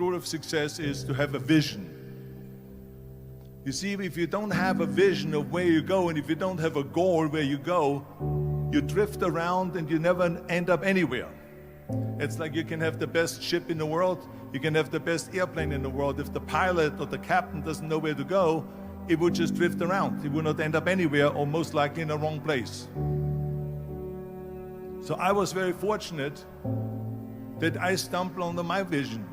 rule of success is to have a vision. You see, if you don't have a vision of where you go, and if you don't have a goal where you go, you drift around and you never end up anywhere. It's like you can have the best ship in the world, you can have the best airplane in the world. If the pilot or the captain doesn't know where to go, it would just drift around. It would not end up anywhere, or most likely in the wrong place. So I was very fortunate that I stumbled onto my vision.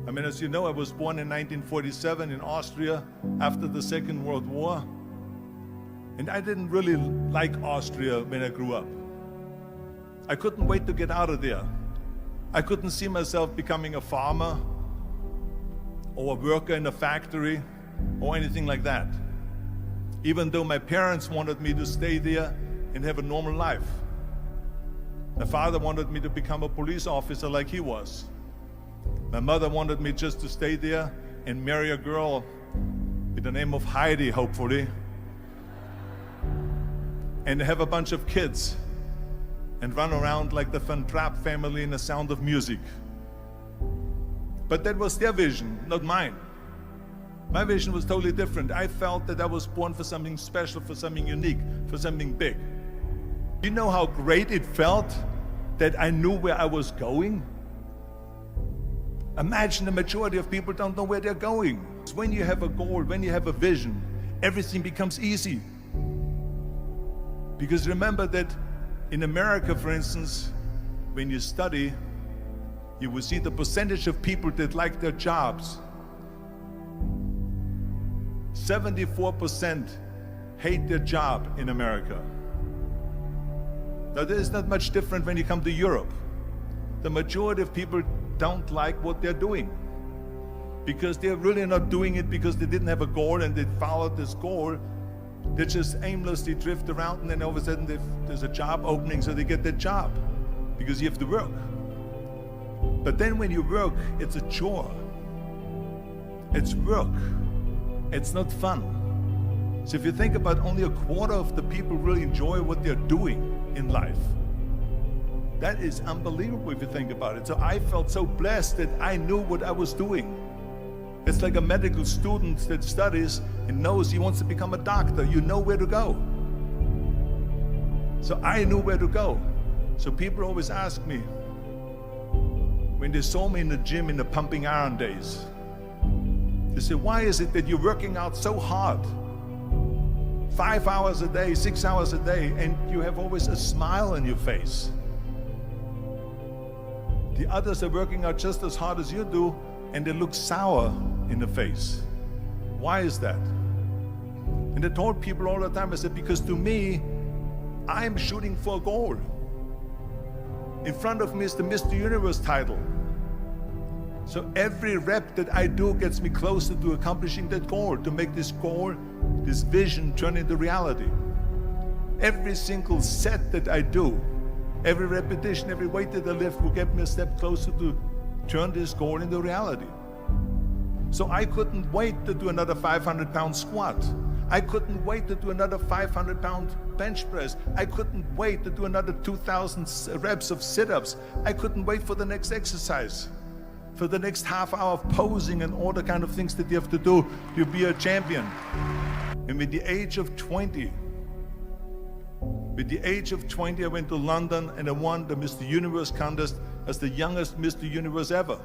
I mean, as you know, I was born in 1947 in Austria after the Second World War. And I didn't really like Austria when I grew up. I couldn't wait to get out of there. I couldn't see myself becoming a farmer or a worker in a factory or anything like that, even though my parents wanted me to stay there and have a normal life. My father wanted me to become a police officer like he was. My mother wanted me just to stay there and marry a girl with the name of Heidi, hopefully, and have a bunch of kids and run around like the Van Trapp family in The Sound of Music. But that was their vision, not mine. My vision was totally different. I felt that I was born for something special, for something unique, for something big. You know how great it felt that I knew where I was going? Imagine the majority of people don't know where they're going. When you have a goal, when you have a vision, everything becomes easy. Because remember that in America, for instance, when you study, you will see the percentage of people that like their jobs. 74% hate their job in America. Now, there is not much different when you come to Europe. The majority of people don't like what they're doing because they're really not doing it because they didn't have a goal and they followed this goal. They just aimlessly drift around, and then all of a sudden there's a job opening, so they get that job because you have to work. But then when you work, it's a chore. It's work. It's not fun. So if you think about, only a quarter of the people really enjoy what they're doing in life. That is unbelievable if you think about it. So I felt so blessed that I knew what I was doing. It's like a medical student that studies and knows he wants to become a doctor. You know where to go. So I knew where to go. So people always ask me, when they saw me in the gym in the pumping iron days, they say, why is it that you're working out so hard? 5 hours a day, 6 hours a day, and you have always a smile on your face. The others are working out just as hard as you do, and they look sour in the face. Why is that? And I told people all the time, I said, because to me, I'm shooting for a goal. In front of me is the Mr. Universe title. So every rep that I do gets me closer to accomplishing that goal, to make this goal, this vision turn into reality. Every single set that I do, every repetition, every weight that I lift will get me a step closer to turn this goal into reality. So I couldn't wait to do another 500-pound squat. I couldn't wait to do another 500-pound bench press. I couldn't wait to do another 2,000 reps of sit-ups. I couldn't wait for the next exercise, for the next half hour of posing and all the kind of things that you have to do to be a champion. And with the age of 20, I went to London and I won the Mr. Universe contest as the youngest Mr. Universe ever.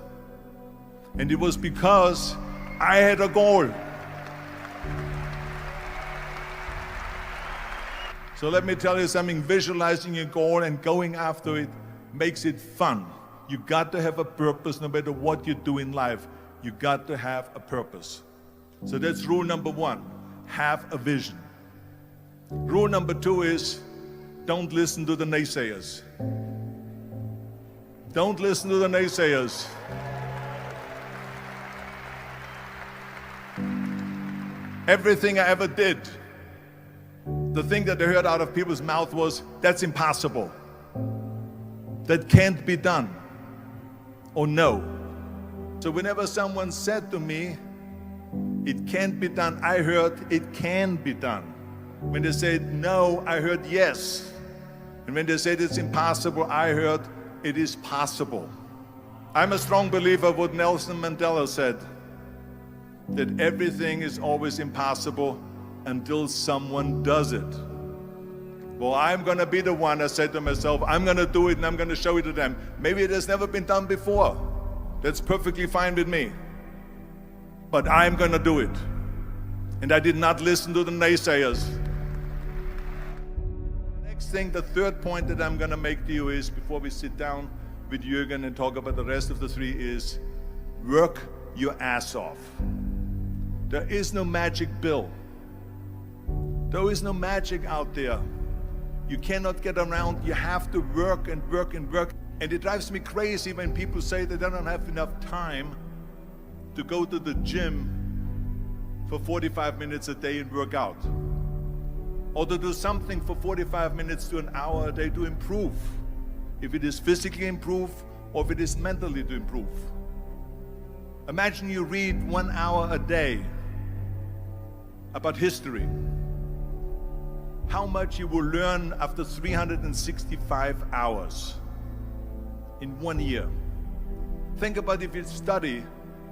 And it was because I had a goal. So let me tell you something, visualizing a goal and going after it makes it fun. You got to have a purpose no matter what you do in life. You got to have a purpose. So that's rule number one, have a vision. Rule number two is, don't listen to the naysayers. Don't listen to the naysayers. Everything I ever did, the thing that I heard out of people's mouth was, that's impossible. That can't be done. Or no. So whenever someone said to me, it can't be done, I heard, it can be done. When they said no, I heard yes. And when they said it's impossible, I heard, it is possible. I'm a strong believer of what Nelson Mandela said, that everything is always impossible until someone does it. Well, I'm going to be the one, I said to myself, I'm going to do it and I'm going to show it to them. Maybe it has never been done before. That's perfectly fine with me. But I'm going to do it. And I did not listen to the naysayers. The next thing, the third point that I'm going to make to you is, before we sit down with Jürgen and talk about the rest of the three, is work your ass off. There is no magic pill. There is no magic out there. You cannot get around. You have to work and work and work. And it drives me crazy when people say that they don't have enough time to go to the gym for 45 minutes a day and work out. Or to do something for 45 minutes to an hour a day to improve. If it is physically improve or if it is mentally to improve. Imagine you read 1 hour a day about history. How much you will learn after 365 hours in 1 year. Think about if you study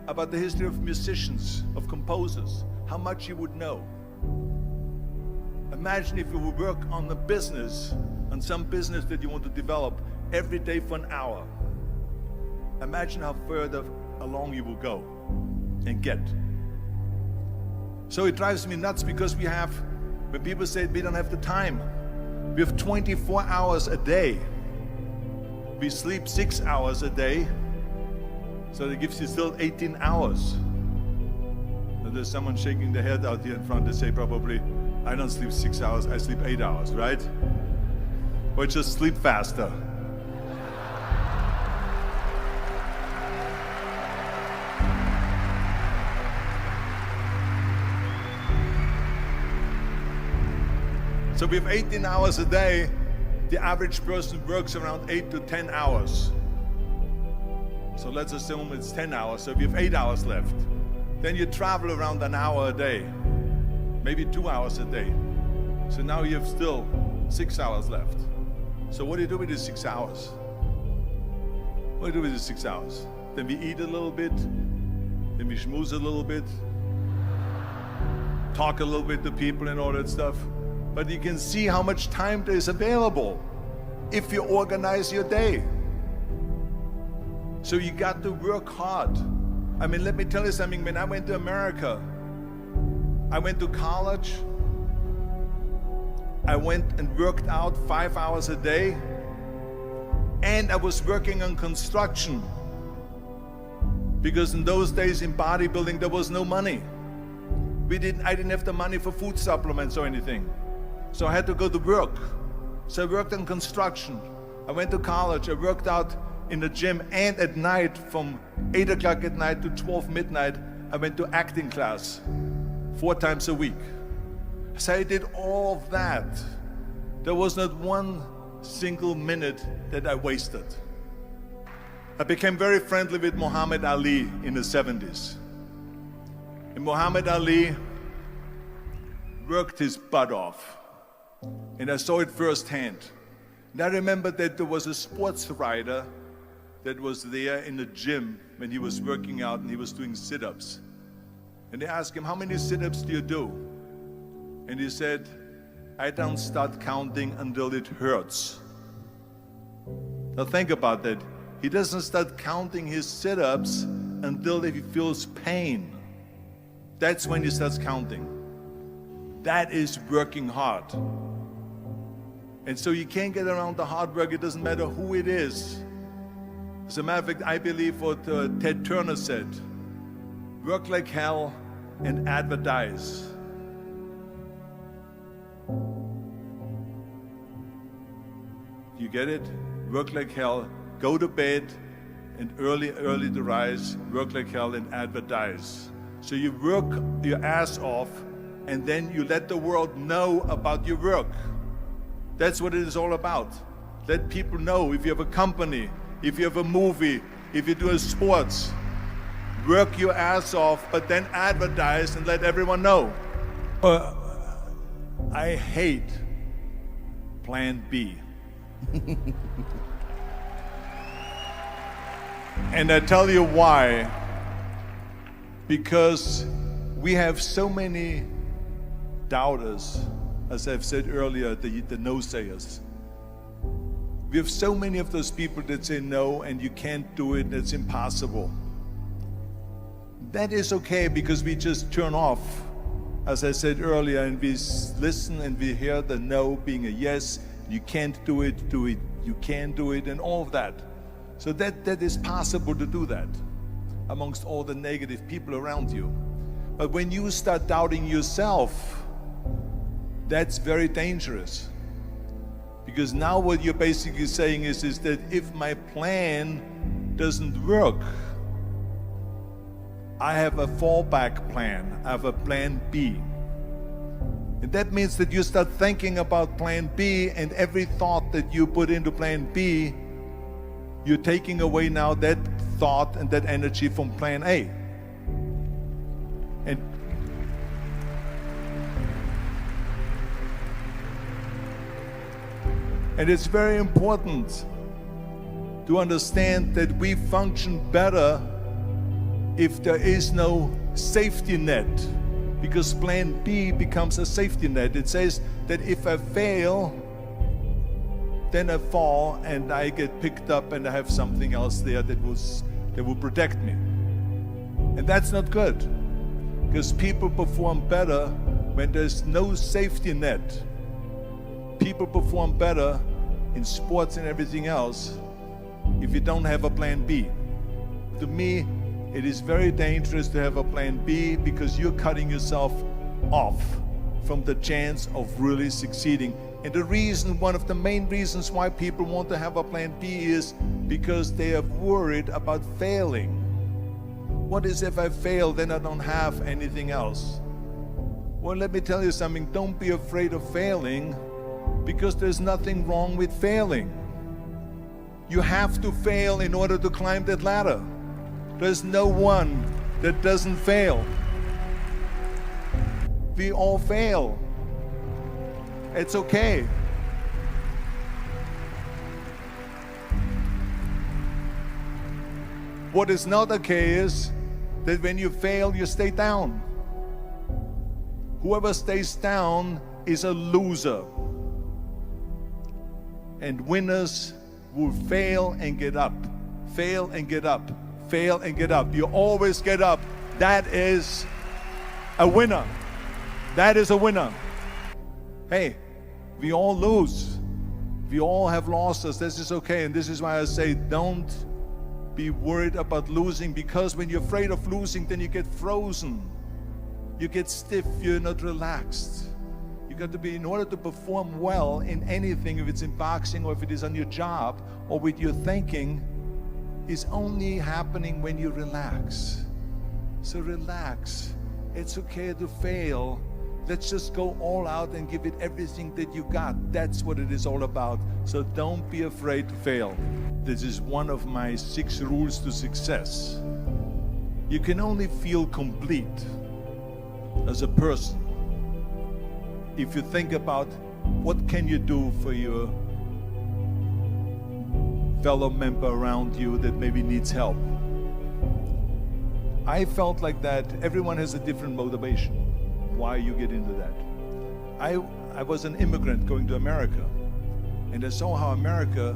about the history of musicians, of composers, how much you would know. Imagine if you would work on a business, on some business that you want to develop every day for an hour. Imagine how further along you will go and get. So it drives me nuts because when people say we don't have the time, we have 24 hours a day. We sleep 6 hours a day, so that gives you still 18 hours. Now there's someone shaking their head out here in front. They say probably, I don't sleep 6 hours, I sleep 8 hours, right? Or just sleep faster. So we have 18 hours a day. The average person works around 8 to 10 hours. So let's assume it's 10 hours, so we have 8 hours left. Then you travel around an hour a day, maybe 2 hours a day. So now you have still 6 hours left. So what do you do with these 6 hours? What do you do with these 6 hours? Then we eat a little bit, then we schmooze a little bit, talk a little bit to people and all that stuff. But you can see how much time there is available if you organize your day. So you got to work hard. I mean, let me tell you something. When I went to America, I went to college. I went and worked out 5 hours a day. And I was working on construction. Because in those days in bodybuilding, there was no money. I didn't have the money for food supplements or anything. So I had to go to work. So I worked on construction. I went to college. I worked out in the gym, and at night from 8 o'clock at night to 12 midnight, I went to acting class 4 times a week. So I did all of that. There was not one single minute that I wasted. I became very friendly with Muhammad Ali in the 70s. And Muhammad Ali worked his butt off. And I saw it firsthand. And I remember that there was a sports writer that was there in the gym when he was working out and he was doing sit-ups. And they asked him, how many sit-ups do you do? And he said, I don't start counting until it hurts. Now think about that. He doesn't start counting his sit-ups until he feels pain. That's when he starts counting. That is working hard. And so you can't get around the hard work. It doesn't matter who it is. As a matter of fact, I believe what Ted Turner said, work like hell and advertise. You get it? Work like hell, go to bed, and early to rise, work like hell and advertise. So you work your ass off, and then you let the world know about your work. That's what it is all about. Let people know. If you have a company, if you have a movie, if you do a sports, work your ass off, but then advertise and let everyone know. I hate Plan B. And I tell you why. Because we have so many doubters, as I've said earlier, the no-sayers. We have so many of those people that say no, and you can't do it, it's impossible. That is okay, because we just turn off, as I said earlier, and we listen and we hear the no being a yes. You can't do it, you can do it, and all of that. So that is possible to do that amongst all the negative people around you. But when you start doubting yourself, that's very dangerous. Because now what you're basically saying is that if my plan doesn't work, I have a fallback plan, I have a plan B. And that means that you start thinking about plan B, and every thought that you put into plan B, you're taking away now that thought and that energy from plan A. And it's very important to understand that we function better if there is no safety net, because plan B becomes a safety net. It says that if I fail, then I fall and I get picked up and I have something else there that will protect me. And that's not good, because people perform better when there's no safety net. People perform better in sports and everything else if you don't have a plan B. To me, it is very dangerous to have a plan B, because you're cutting yourself off from the chance of really succeeding. And the reason, one of the main reasons why people want to have a plan B is because they are worried about failing. What is if I fail, then I don't have anything else? Well, let me tell you something. Don't be afraid of failing, because there's nothing wrong with failing. You have to fail in order to climb that ladder. There's no one that doesn't fail. We all fail. It's okay. What is not okay is that when you fail, you stay down. Whoever stays down is a loser. And winners will fail and get up, fail and get up, fail and get up. You always get up. That is a winner. That is a winner. Hey, we all lose. We all have losses. This is okay. And this is why I say don't be worried about losing, because when you're afraid of losing, then you get frozen. You get stiff. You're not relaxed. You got to be, in order to perform well in anything, if it's in boxing or if it is on your job or with your thinking, is only happening when you relax. So relax. It's okay to fail. Let's just go all out and give it everything that you got. That's what it is all about. So don't be afraid to fail. This is one of my 6 rules to success. You can only feel complete as a person if you think about what can you do for your fellow member around you that maybe needs help. I felt like that. Everyone has a different motivation why you get into that. I was an immigrant going to America, and I saw how America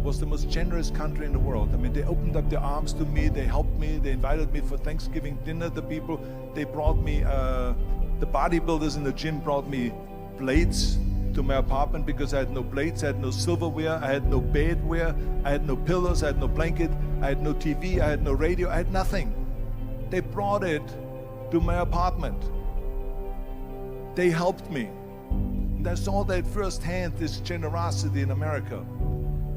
was the most generous country in the world. I mean, they opened up their arms to me, they helped me, they invited me for Thanksgiving dinner. The people, they brought me, the bodybuilders in the gym brought me plates to my apartment because I had no plates, I had no silverware, I had no bedware, I had no pillows, I had no blanket, I had no TV, I had no radio, I had nothing. They brought it to my apartment. They helped me. And I saw that firsthand, this generosity in America.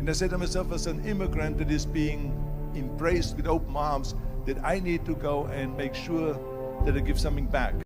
And I said to myself, as an immigrant that is being embraced with open arms, that I need to go and make sure that I give something back.